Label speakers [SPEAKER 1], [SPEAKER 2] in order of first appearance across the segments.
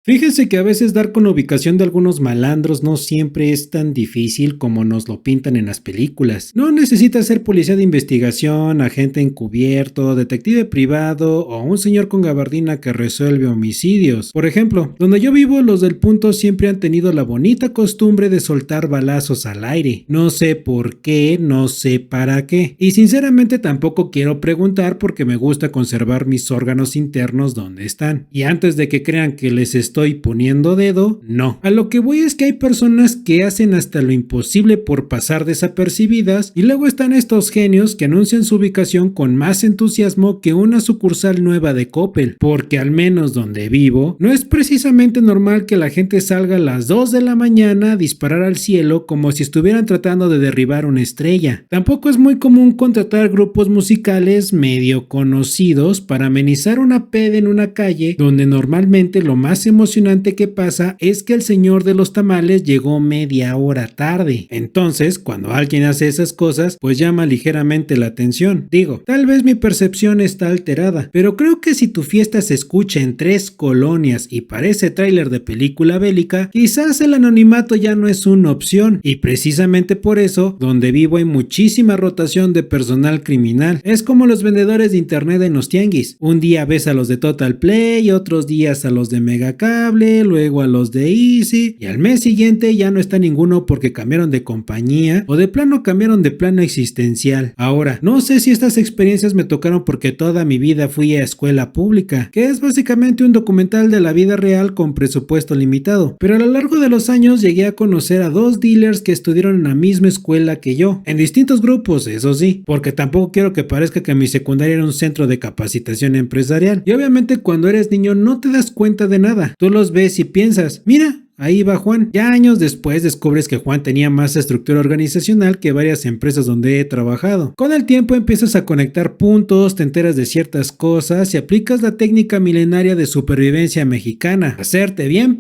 [SPEAKER 1] Fíjense que a veces dar con la ubicación de algunos malandros no siempre es tan difícil como nos lo pintan en las películas. No necesitas ser policía de investigación, agente encubierto, detective privado o un señor con gabardina que resuelve homicidios. Por ejemplo, donde yo vivo, los del punto siempre han tenido la bonita costumbre de soltar balazos al aire. No sé por qué, no sé para qué. Y sinceramente tampoco quiero preguntar porque me gusta conservar mis órganos internos donde están. Y antes de que crean que les estoy poniendo dedo, no. A lo que voy es que hay personas que hacen hasta lo imposible por pasar desapercibidas y luego están estos genios que anuncian su ubicación con más entusiasmo que una sucursal nueva de Coppel, porque al menos donde vivo, no es precisamente normal que la gente salga a las 2 de la mañana a disparar al cielo como si estuvieran tratando de derribar una estrella. Tampoco es muy común contratar grupos musicales medio conocidos para amenizar una peda en una calle donde normalmente lo más emocionante que pasa es que el señor de los tamales llegó media hora tarde. Entonces, cuando alguien hace esas cosas, pues llama ligeramente la atención. Digo, tal vez mi percepción está alterada, pero creo que si tu fiesta se escucha en 3 colonias y parece tráiler de película bélica, quizás el anonimato ya no es una opción, y precisamente por eso, donde vivo hay muchísima rotación de personal criminal. Es como los vendedores de internet en los tianguis. Un día ves a los de Total Play, otros días a los de Megacable, luego a los de Easy, y al mes siguiente ya no está ninguno porque cambiaron de compañía o de plano cambiaron de plano existencial. Ahora, no sé si estas experiencias me tocaron porque toda mi vida fui a escuela pública, que es básicamente un documental de la vida real con presupuesto limitado, pero a lo largo de los años llegué a conocer a 2 dealers que estudiaron en la misma escuela que yo, en distintos grupos, eso sí, porque tampoco quiero que parezca que mi secundaria era un centro de capacitación empresarial, y obviamente cuando eres niño no te das cuenta de nada, tú los ves y piensas, mira, ahí va Juan. Ya años después descubres que Juan tenía más estructura organizacional que varias empresas donde he trabajado. Con el tiempo empiezas a conectar puntos, te enteras de ciertas cosas y aplicas la técnica milenaria de supervivencia mexicana. Hacerte bien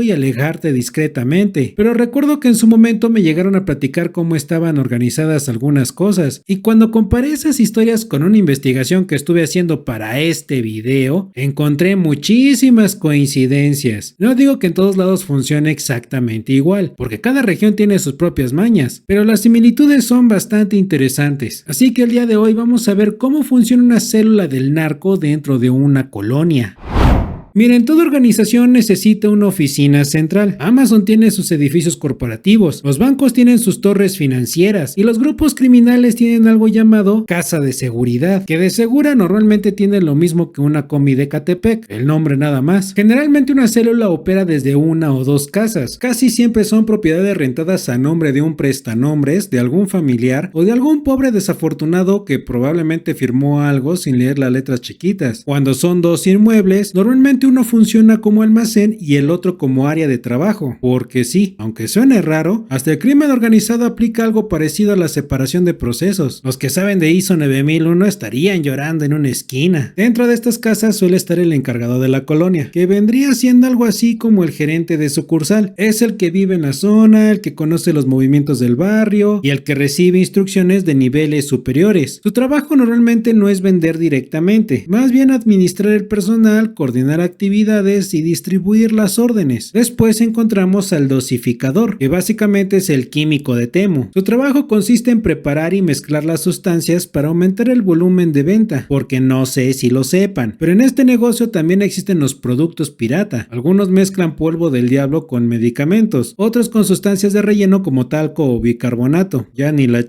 [SPEAKER 1] y alejarte discretamente, pero recuerdo que en su momento me llegaron a platicar cómo estaban organizadas algunas cosas, y cuando comparé esas historias con una investigación que estuve haciendo para este video, encontré muchísimas coincidencias. No digo que en todos lados funcione exactamente igual, porque cada región tiene sus propias mañas, pero las similitudes son bastante interesantes, así que el día de hoy vamos a ver cómo funciona una célula del narco dentro de una colonia. Miren, toda organización necesita una oficina central. Amazon tiene sus edificios corporativos, los bancos tienen sus torres financieras y los grupos criminales tienen algo llamado casa de seguridad, que de segura normalmente tiene lo mismo que una combi de Catepec, el nombre nada más. Generalmente una célula opera desde una o 2 casas, casi siempre son propiedades rentadas a nombre de un prestanombres, de algún familiar o de algún pobre desafortunado que probablemente firmó algo sin leer las letras chiquitas. Cuando son 2 inmuebles, normalmente uno funciona como almacén y el otro como área de trabajo, porque sí, aunque suene raro, hasta el crimen organizado aplica algo parecido a la separación de procesos. Los que saben de ISO 9001 estarían llorando en una esquina. Dentro de estas casas suele estar el encargado de la colonia, que vendría siendo algo así como el gerente de sucursal. Es el que vive en la zona, el que conoce los movimientos del barrio y el que recibe instrucciones de niveles superiores. Su trabajo normalmente no es vender directamente, más bien administrar el personal, coordinar actividades y distribuir las órdenes. Después encontramos al dosificador, que básicamente es el químico de Temu. Su trabajo consiste en preparar y mezclar las sustancias para aumentar el volumen de venta, porque no sé si lo sepan, pero en este negocio también existen los productos pirata. Algunos mezclan polvo del diablo con medicamentos, otros con sustancias de relleno como talco o bicarbonato. Ya ni la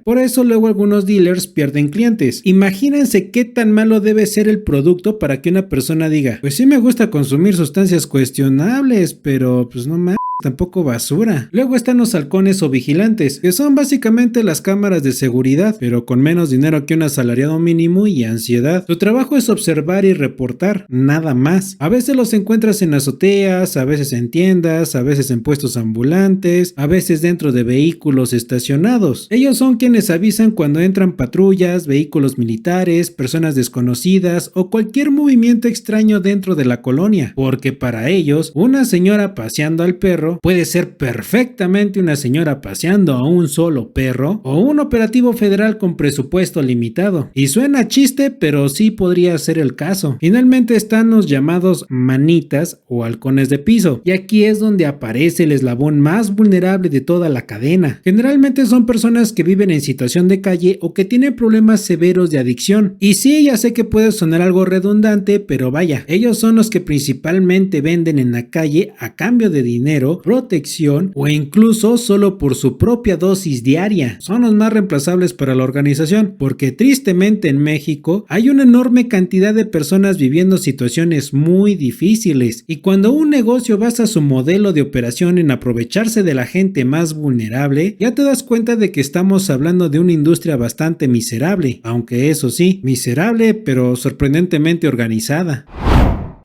[SPEAKER 1] Por eso luego algunos dealers pierden clientes. Imagínense qué tan malo debe ser el producto para que una persona diga, pues sí me gusta consumir sustancias cuestionables, pero pues no mames, tampoco basura. Luego están los halcones o vigilantes, que son básicamente las cámaras de seguridad, pero con menos dinero que un asalariado mínimo y ansiedad. Su trabajo es observar y reportar, nada más. A veces los encuentras en azoteas, a veces en tiendas, a veces en puestos ambulantes, a veces dentro de vehículos estacionados. Ellos son quienes avisan cuando entran patrullas, vehículos militares, personas desconocidas o cualquier movimiento extraño dentro de la colonia, porque para ellos, una señora paseando al perro perro puede ser perfectamente una señora paseando a un solo perro o un operativo federal con presupuesto limitado. Y suena chiste, pero sí podría ser el caso. Finalmente están los llamados manitas o halcones de piso, y aquí es donde aparece el eslabón más vulnerable de toda la cadena. Generalmente son personas que viven en situación de calle o que tienen problemas severos de adicción. Y sí, ya sé que puede sonar algo redundante, pero vaya, ellos son los que principalmente venden en la calle a cambio de dinero, protección o incluso solo por su propia dosis diaria. Son los más reemplazables para la organización, porque tristemente en México hay una enorme cantidad de personas viviendo situaciones muy difíciles, y cuando un negocio basa su modelo de operación en aprovecharse de la gente más vulnerable, ya te das cuenta de que estamos hablando de una industria bastante miserable, aunque eso sí, miserable pero sorprendentemente organizada.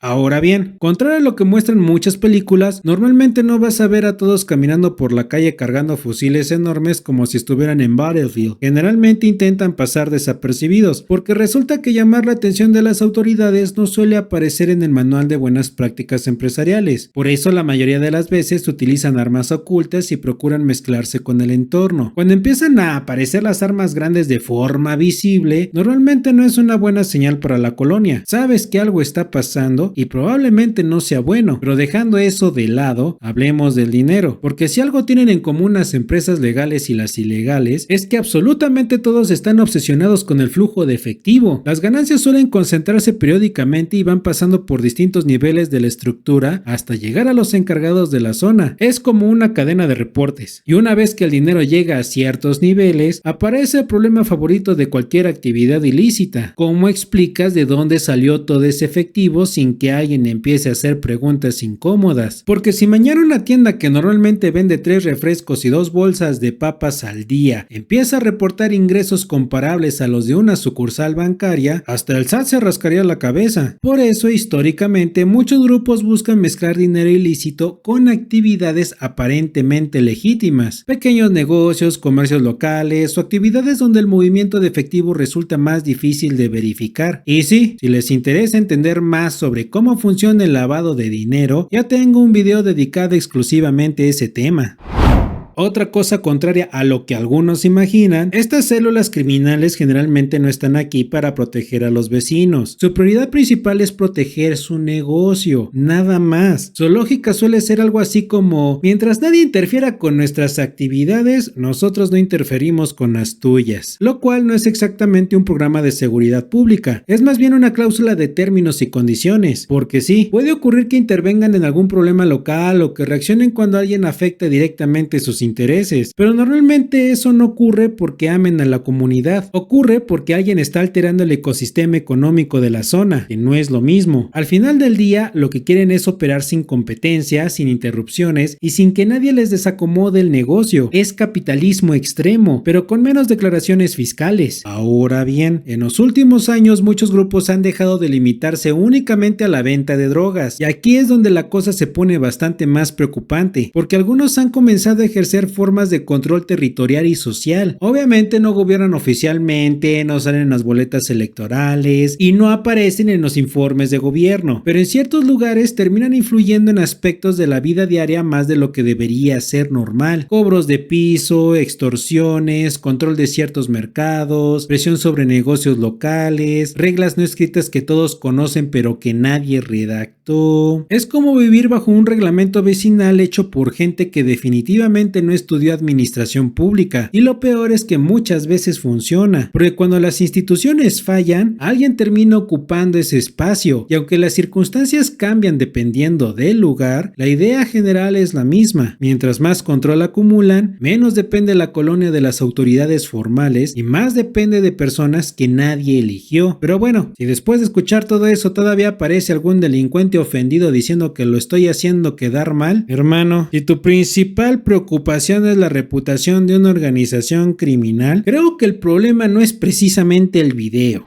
[SPEAKER 1] Ahora bien, contrario a lo que muestran muchas películas, normalmente no vas a ver a todos caminando por la calle cargando fusiles enormes como si estuvieran en Battlefield. Generalmente intentan pasar desapercibidos, porque resulta que llamar la atención de las autoridades no suele aparecer en el manual de buenas prácticas empresariales. Por eso la mayoría de las veces utilizan armas ocultas y procuran mezclarse con el entorno. Cuando empiezan a aparecer las armas grandes de forma visible, normalmente no es una buena señal para la colonia. Sabes que algo está pasando y probablemente no sea bueno, pero dejando eso de lado, hablemos del dinero, porque si algo tienen en común las empresas legales y las ilegales, es que absolutamente todos están obsesionados con el flujo de efectivo. Las ganancias suelen concentrarse periódicamente y van pasando por distintos niveles de la estructura hasta llegar a los encargados de la zona. Es como una cadena de reportes, y una vez que el dinero llega a ciertos niveles, aparece el problema favorito de cualquier actividad ilícita: ¿cómo explicas de dónde salió todo ese efectivo sin que alguien empiece a hacer preguntas incómodas? Porque si mañana una tienda que normalmente vende 3 refrescos y 2 bolsas de papas al día empieza a reportar ingresos comparables a los de una sucursal bancaria, hasta el SAT se rascaría la cabeza. Por eso, históricamente, muchos grupos buscan mezclar dinero ilícito con actividades aparentemente legítimas: pequeños negocios, comercios locales o actividades donde el movimiento de efectivo resulta más difícil de verificar. Y sí, si les interesa entender más sobre cómo funciona el lavado de dinero, ya tengo un video dedicado exclusivamente a ese tema. Otra cosa contraria a lo que algunos imaginan, estas células criminales generalmente no están aquí para proteger a los vecinos. Su prioridad principal es proteger su negocio, nada más. Su lógica suele ser algo así como: mientras nadie interfiera con nuestras actividades, nosotros no interferimos con las tuyas. Lo cual no es exactamente un programa de seguridad pública, es más bien una cláusula de términos y condiciones, porque sí, puede ocurrir que intervengan en algún problema local o que reaccionen cuando alguien afecta directamente sus intereses, pero normalmente eso no ocurre porque amen a la comunidad, ocurre porque alguien está alterando el ecosistema económico de la zona, que no es lo mismo. Al final del día, lo que quieren es operar sin competencia, sin interrupciones y sin que nadie les desacomode el negocio. Es capitalismo extremo, pero con menos declaraciones fiscales. Ahora bien, en los últimos años muchos grupos han dejado de limitarse únicamente a la venta de drogas, y aquí es donde la cosa se pone bastante más preocupante, porque algunos han comenzado a ejercer formas de control territorial y social. Obviamente no gobiernan oficialmente, no salen en las boletas electorales y no aparecen en los informes de gobierno, pero en ciertos lugares terminan influyendo en aspectos de la vida diaria más de lo que debería ser normal: cobros de piso, extorsiones, control de ciertos mercados, presión sobre negocios locales, reglas no escritas que todos conocen pero que nadie redactó. Es como vivir bajo un reglamento vecinal hecho por gente que definitivamente no estudió administración pública, y lo peor es que muchas veces funciona, porque cuando las instituciones fallan, alguien termina ocupando ese espacio, y aunque las circunstancias cambian dependiendo del lugar, la idea general es la misma: mientras más control acumulan, menos depende la colonia de las autoridades formales y más depende de personas que nadie eligió. Pero bueno, si después de escuchar todo eso todavía aparece algún delincuente ofendido diciendo que lo estoy haciendo quedar mal, hermano, si tu principal preocupación es la reputación de una organización criminal, creo que el problema no es precisamente el video.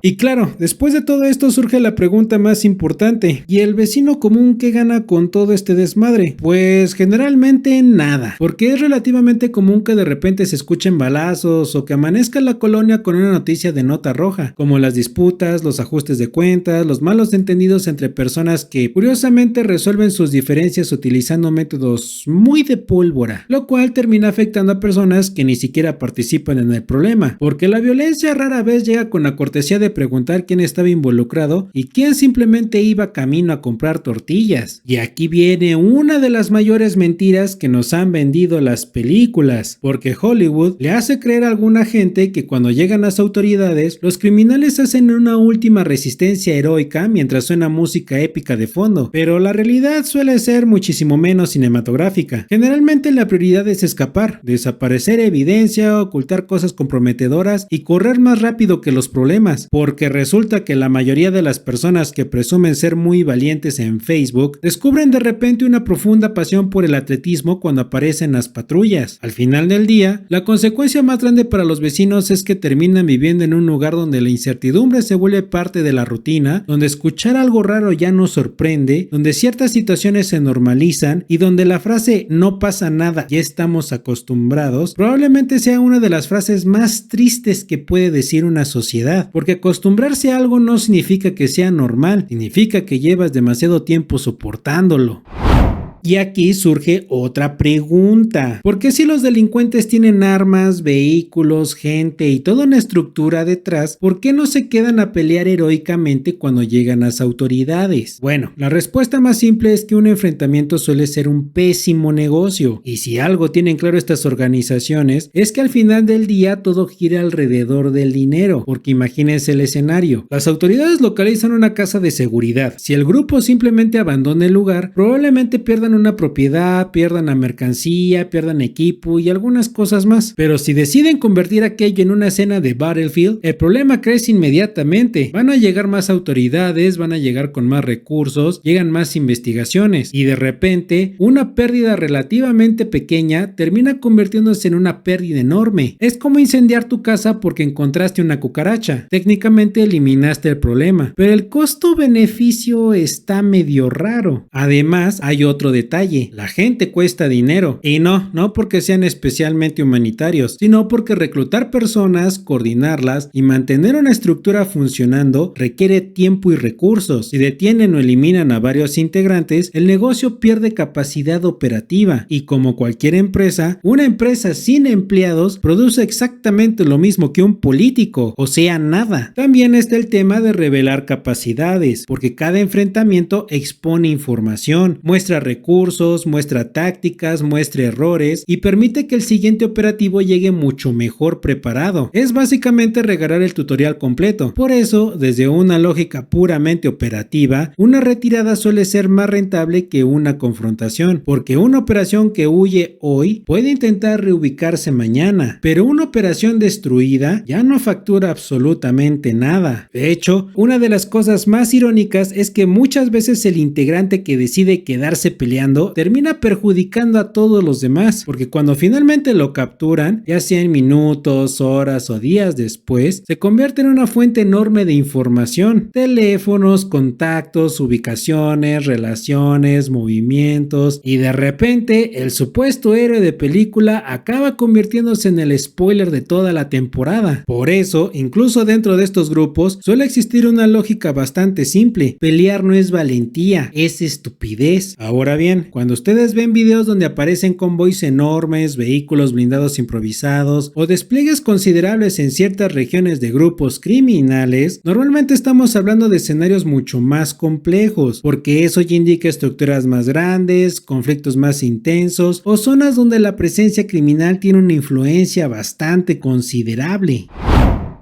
[SPEAKER 1] Y claro, después de todo esto surge la pregunta más importante: ¿y el vecino común qué gana con todo este desmadre? Pues generalmente nada, porque es relativamente común que de repente se escuchen balazos o que amanezca la colonia con una noticia de nota roja, como las disputas, los ajustes de cuentas, los malos entendidos entre personas que curiosamente resuelven sus diferencias utilizando métodos muy de pólvora, lo cual termina afectando a personas que ni siquiera participan en el problema, porque la violencia rara vez llega con la cortesía de preguntar quién estaba involucrado y quién simplemente iba camino a comprar tortillas. Y aquí viene una de las mayores mentiras que nos han vendido las películas, porque Hollywood le hace creer a alguna gente que cuando llegan las autoridades, los criminales hacen una última resistencia heroica mientras suena música épica de fondo, pero la realidad suele ser muchísimo menos cinematográfica. Generalmente la prioridad es escapar, desaparecer evidencia, ocultar cosas comprometedoras y correr más rápido que los problemas, porque resulta que la mayoría de las personas que presumen ser muy valientes en Facebook descubren de repente una profunda pasión por el atletismo cuando aparecen las patrullas. Al final del día, la consecuencia más grande para los vecinos es que terminan viviendo en un lugar donde la incertidumbre se vuelve parte de la rutina, donde escuchar algo raro ya no sorprende, donde ciertas situaciones se normalizan y donde la frase "no pasa nada, ya estamos acostumbrados" probablemente sea una de las frases más tristes que puede decir una sociedad, porque acostumbrarse a algo no significa que sea normal, significa que llevas demasiado tiempo soportándolo. Y aquí surge otra pregunta: ¿por qué si los delincuentes tienen armas, vehículos, gente y toda una estructura detrás, por qué no se quedan a pelear heroicamente cuando llegan las autoridades? Bueno, la respuesta más simple es que un enfrentamiento suele ser un pésimo negocio, y si algo tienen claro estas organizaciones es que al final del día todo gira alrededor del dinero, porque imagínense el escenario: las autoridades localizan una casa de seguridad, si el grupo simplemente abandona el lugar, probablemente pierdan una propiedad, pierdan la mercancía, pierdan equipo y algunas cosas más. Pero si deciden convertir aquello en una escena de Battlefield, el problema crece inmediatamente. Van a llegar más autoridades, van a llegar con más recursos, llegan más investigaciones y de repente una pérdida relativamente pequeña termina convirtiéndose en una pérdida enorme. Es como incendiar tu casa porque encontraste una cucaracha. Técnicamente eliminaste el problema, pero el costo-beneficio está medio raro. Además, hay otro detalle: la gente cuesta dinero, y no porque sean especialmente humanitarios, sino porque reclutar personas, coordinarlas y mantener una estructura funcionando requiere tiempo y recursos. Si detienen o eliminan a varios integrantes, el negocio pierde capacidad operativa, y como cualquier empresa, una empresa sin empleados produce exactamente lo mismo que un político, o sea, nada. También está el tema de revelar capacidades, porque cada enfrentamiento expone información, muestra recursos, muestra tácticas, muestra errores y permite que el siguiente operativo llegue mucho mejor preparado. Es básicamente regalar el tutorial completo. Por eso, desde una lógica puramente operativa, una retirada suele ser más rentable que una confrontación, porque una operación que huye hoy puede intentar reubicarse mañana, pero una operación destruida ya no factura absolutamente nada. De hecho, una de las cosas más irónicas es que muchas veces el integrante que decide quedarse peleando termina perjudicando a todos los demás, porque cuando finalmente lo capturan, ya sea en minutos, horas o días después, se convierte en una fuente enorme de información: teléfonos, contactos, ubicaciones, relaciones, movimientos, y de repente el supuesto héroe de película acaba convirtiéndose en el spoiler de toda la temporada. Por eso, incluso dentro de estos grupos suele existir una lógica bastante simple: pelear no es valentía, es estupidez. Ahora bien, cuando ustedes ven videos donde aparecen convoys enormes, vehículos blindados improvisados o despliegues considerables en ciertas regiones de grupos criminales, normalmente estamos hablando de escenarios mucho más complejos, porque eso ya indica estructuras más grandes, conflictos más intensos o zonas donde la presencia criminal tiene una influencia bastante considerable.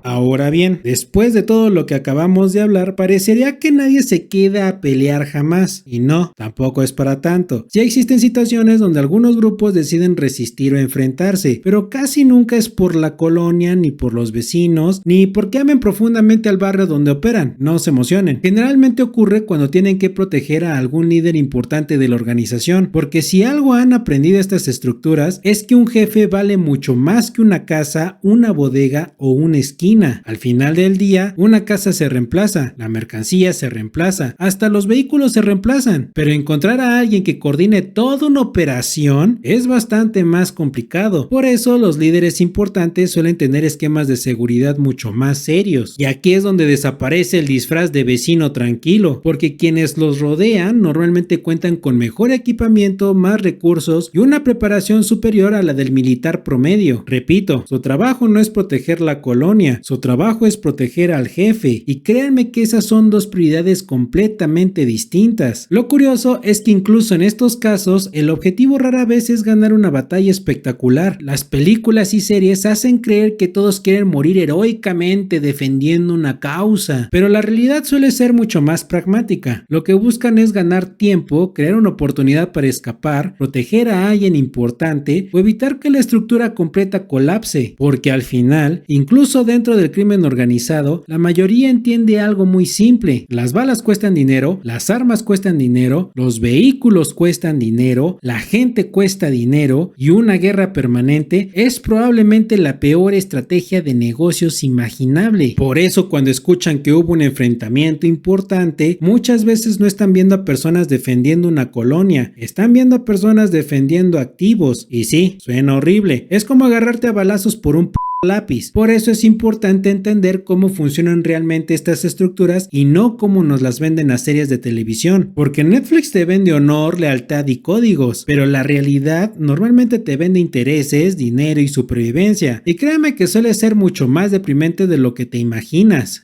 [SPEAKER 1] Ahora bien, después de todo lo que acabamos de hablar, parecería que nadie se queda a pelear jamás, y no, tampoco es para tanto. Sí existen situaciones donde algunos grupos deciden resistir o enfrentarse, pero casi nunca es por la colonia, ni por los vecinos, ni porque amen profundamente al barrio donde operan. No se emocionen. Generalmente ocurre cuando tienen que proteger a algún líder importante de la organización, porque si algo han aprendido estas estructuras es que un jefe vale mucho más que una casa, una bodega o una esquina. rutina. Al final del día, una casa se reemplaza, la mercancía se reemplaza, hasta los vehículos se reemplazan, pero encontrar a alguien que coordine toda una operación es bastante más complicado. Por eso los líderes importantes suelen tener esquemas de seguridad mucho más serios. Y aquí es donde desaparece el disfraz de vecino tranquilo, porque quienes los rodean normalmente cuentan con mejor equipamiento, más recursos y una preparación superior a la del militar promedio. Repito, su trabajo no es proteger la colonia, su trabajo es proteger al jefe, y créanme que esas son dos prioridades completamente distintas. Lo curioso es que incluso en estos casos, el objetivo rara vez es ganar una batalla espectacular. Las películas y series hacen creer que todos quieren morir heroicamente defendiendo una causa, pero la realidad suele ser mucho más pragmática. Lo que buscan es ganar tiempo, crear una oportunidad para escapar, proteger a alguien importante o evitar que la estructura completa colapse, porque al final, incluso dentro del crimen organizado, la mayoría entiende algo muy simple: las balas cuestan dinero, las armas cuestan dinero, los vehículos cuestan dinero, la gente cuesta dinero, y una guerra permanente es probablemente la peor estrategia de negocios imaginable. Por eso, cuando escuchan que hubo un enfrentamiento importante, muchas veces no están viendo a personas defendiendo una colonia, están viendo a personas defendiendo activos. Y sí, suena horrible, es como agarrarte a balazos por un lápiz. Por eso es importante entender cómo funcionan realmente estas estructuras y no cómo nos las venden las series de televisión, porque Netflix te vende honor, lealtad y códigos, pero la realidad normalmente te vende intereses, dinero y supervivencia, y créeme que suele ser mucho más deprimente de lo que te imaginas.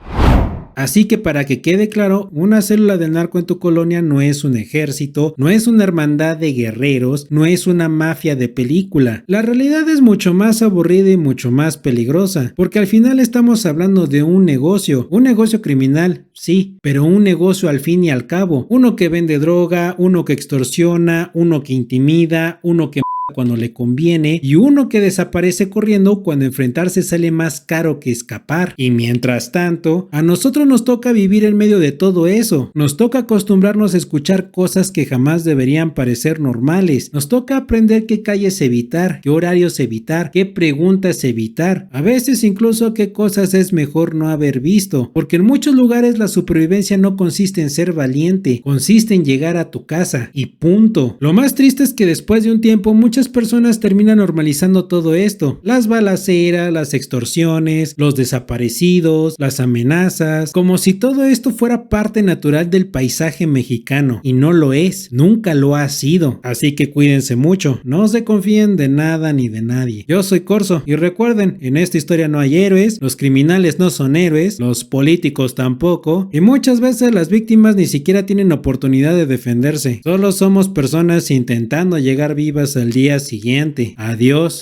[SPEAKER 1] Así que para que quede claro, una célula del narco en tu colonia no es un ejército, no es una hermandad de guerreros, no es una mafia de película. La realidad es mucho más aburrida y mucho más peligrosa, porque al final estamos hablando de un negocio criminal, sí, pero un negocio al fin y al cabo, uno que vende droga, uno que extorsiona, uno que intimida, uno que cuando le conviene y uno que desaparece corriendo cuando enfrentarse sale más caro que escapar. Y mientras tanto, a nosotros nos toca vivir en medio de todo eso. Nos toca acostumbrarnos a escuchar cosas que jamás deberían parecer normales. Nos toca aprender qué calles evitar, qué horarios evitar, qué preguntas evitar. A veces incluso qué cosas es mejor no haber visto. Porque en muchos lugares la supervivencia no consiste en ser valiente, consiste en llegar a tu casa y punto. Lo más triste es que después de un tiempo muchas personas terminan normalizando todo esto: las balaceras, las extorsiones, los desaparecidos, las amenazas, como si todo esto fuera parte natural del paisaje mexicano, y no lo es, nunca lo ha sido. Así que cuídense mucho, no se confíen de nada ni de nadie. Yo soy Corso y recuerden, en esta historia no hay héroes, los criminales no son héroes, los políticos tampoco, y muchas veces las víctimas ni siquiera tienen oportunidad de defenderse. Solo somos personas intentando llegar vivas al día siguiente. Adiós.